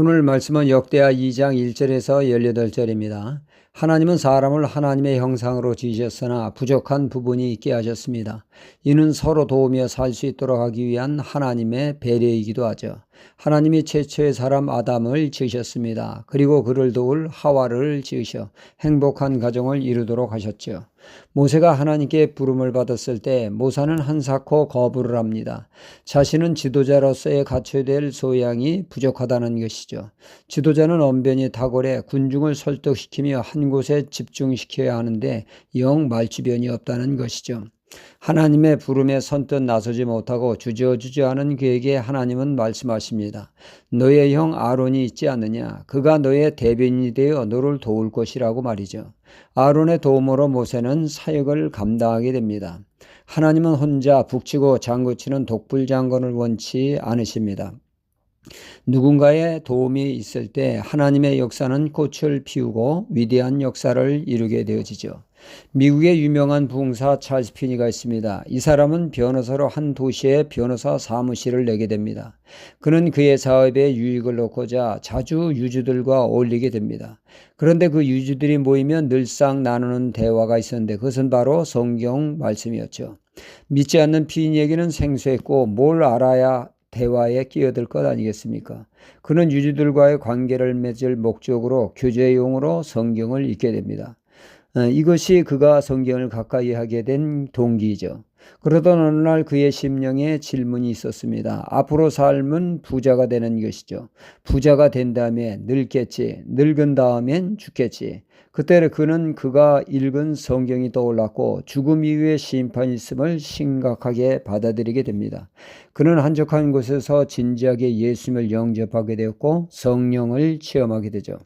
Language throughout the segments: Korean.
오늘 말씀은 역대하 2장 1절에서 18절입니다. 하나님은 사람을 하나님의 형상으로 지으셨으나 부족한 부분이 있게 하셨습니다. 이는 서로 도우며 살 수 있도록 하기 위한 하나님의 배려이기도 하죠. 하나님이 최초의 사람 아담을 지으셨습니다. 그리고 그를 도울 하와를 지으셔 행복한 가정을 이루도록 하셨죠. 모세가 하나님께 부름을 받았을 때 모사는 한사코 거부를 합니다. 자신은 지도자로서의 갖춰야 될 소양이 부족하다는 것이죠. 지도자는 언변이 탁월해 군중을 설득시키며 한 곳에 집중시켜야 하는데 영 말주변이 없다는 것이죠. 하나님의 부름에 선뜻 나서지 못하고 주저주저하는 그에게 하나님은 말씀하십니다. 너의 형 아론이 있지 않느냐? 그가 너의 대변인이 되어 너를 도울 것이라고 말이죠. 아론의 도움으로 모세는 사역을 감당하게 됩니다. 하나님은 혼자 북치고 장구치는 독불장군을 원치 않으십니다. 누군가의 도움이 있을 때 하나님의 역사는 꽃을 피우고 위대한 역사를 이루게 되어지죠. 미국의 유명한 부흥사 찰스 피니가 있습니다. 이 사람은 변호사로 한 도시에 변호사 사무실을 내게 됩니다. 그는 그의 사업에 유익을 놓고자 자주 유주들과 어울리게 됩니다. 그런데 그 유주들이 모이면 늘상 나누는 대화가 있었는데 그것은 바로 성경 말씀이었죠. 믿지 않는 피니에게는 생소했고 뭘 알아야 대화에 끼어들 것 아니겠습니까? 그는 유주들과의 관계를 맺을 목적으로 교제용으로 성경을 읽게 됩니다. 이것이 그가 성경을 가까이 하게 된 동기이죠. 그러던 어느 날 그의 심령에 질문이 있었습니다. 앞으로 삶은 부자가 되는 것이죠. 부자가 된 다음에 늙겠지. 늙은 다음엔 죽겠지. 그때 그는 그가 읽은 성경이 떠올랐고 죽음 이후에 심판이 있음을 심각하게 받아들이게 됩니다. 그는 한적한 곳에서 진지하게 예수님을 영접하게 되었고 성령을 체험하게 되죠.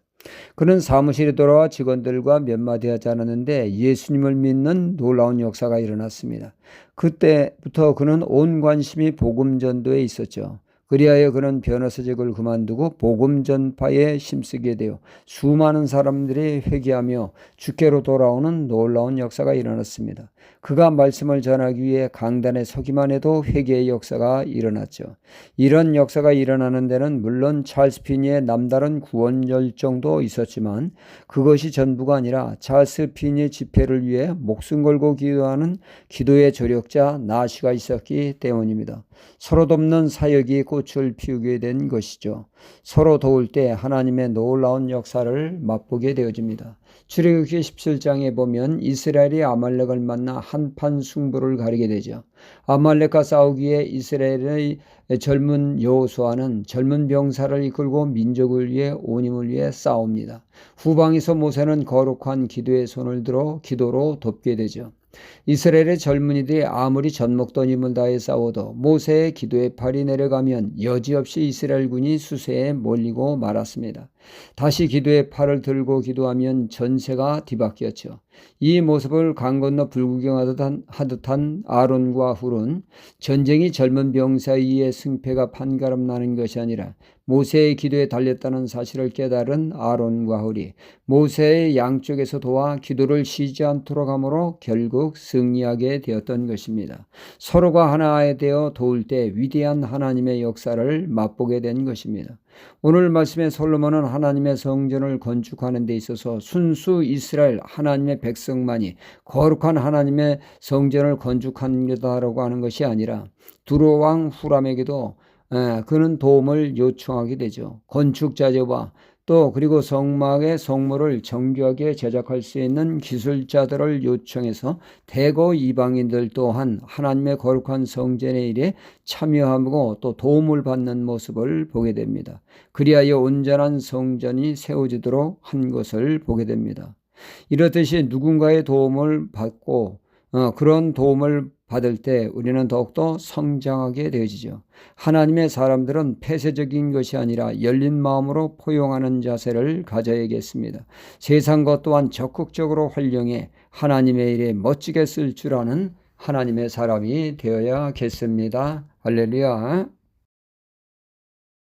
그는 사무실에 돌아와 직원들과 몇 마디 하지 않았는데 예수님을 믿는 놀라운 역사가 일어났습니다. 그때부터 그는 온 관심이 복음 전도에 있었죠. 그리하여 그는 변호사직을 그만두고 복음 전파에 힘쓰게 되어 수많은 사람들이 회개하며 주께로 돌아오는 놀라운 역사가 일어났습니다. 그가 말씀을 전하기 위해 강단에 서기만 해도 회개의 역사가 일어났죠. 이런 역사가 일어나는 데는 물론 찰스 피니의 남다른 구원 열정도 있었지만 그것이 전부가 아니라 찰스 피니의 집회를 위해 목숨 걸고 기도하는 기도의 조력자 나시가 있었기 때문입니다. 서로 돕는 사역이 꽃을 피우게 된 것이죠. 서로 도울 때 하나님의 놀라운 역사를 맛보게 되어집니다. 출애굽기 17장에 보면 이스라엘이 아말렉을 만나 한판 승부를 가리게 되죠. 아말렉과 싸우기에 이스라엘의 젊은 여호수아는 젊은 병사를 이끌고 민족을 위해 온 힘을 위해 싸웁니다. 후방에서 모세는 거룩한 기도의 손을 들어 기도로 돕게 되죠. 이스라엘의 젊은이들이 아무리 젖먹던 힘을 다해 싸워도 모세의 기도에 팔이 내려가면 여지없이 이스라엘군이 수세에 몰리고 말았습니다. 다시 기도의 팔을 들고 기도하면 전세가 뒤바뀌었죠. 이 모습을 강 건너 불구경하듯한 아론과 훌은 전쟁이 젊은 병사에 의해 승패가 판가름 나는 것이 아니라 모세의 기도에 달렸다는 사실을 깨달은 아론과 훌이 모세의 양쪽에서 도와 기도를 쉬지 않도록 함으로 결국 승리하게 되었던 것입니다. 서로가 하나에 되어 도울 때 위대한 하나님의 역사를 맛보게 된 것입니다. 오늘 말씀에 솔로몬은 하나님의 성전을 건축하는 데 있어서 순수 이스라엘 하나님의 백성만이 거룩한 하나님의 성전을 건축한다라고 하는 것이 아니라 두로 왕 후람에게도 그는 도움을 요청하게 되죠. 건축 자재와 또 그리고 성막의 성물을 정교하게 제작할 수 있는 기술자들을 요청해서 대거 이방인들 또한 하나님의 거룩한 성전의 일에 참여하고 또 도움을 받는 모습을 보게 됩니다. 그리하여 온전한 성전이 세워지도록 한 것을 보게 됩니다. 이렇듯이 누군가의 도움을 받고 그런 도움을 받을 때 우리는 더욱더 성장하게 되어지죠. 하나님의 사람들은 폐쇄적인 것이 아니라 열린 마음으로 포용하는 자세를 가져야겠습니다. 세상 것 또한 적극적으로 활용해 하나님의 일에 멋지게 쓸 줄 아는 하나님의 사람이 되어야겠습니다. 할렐루야.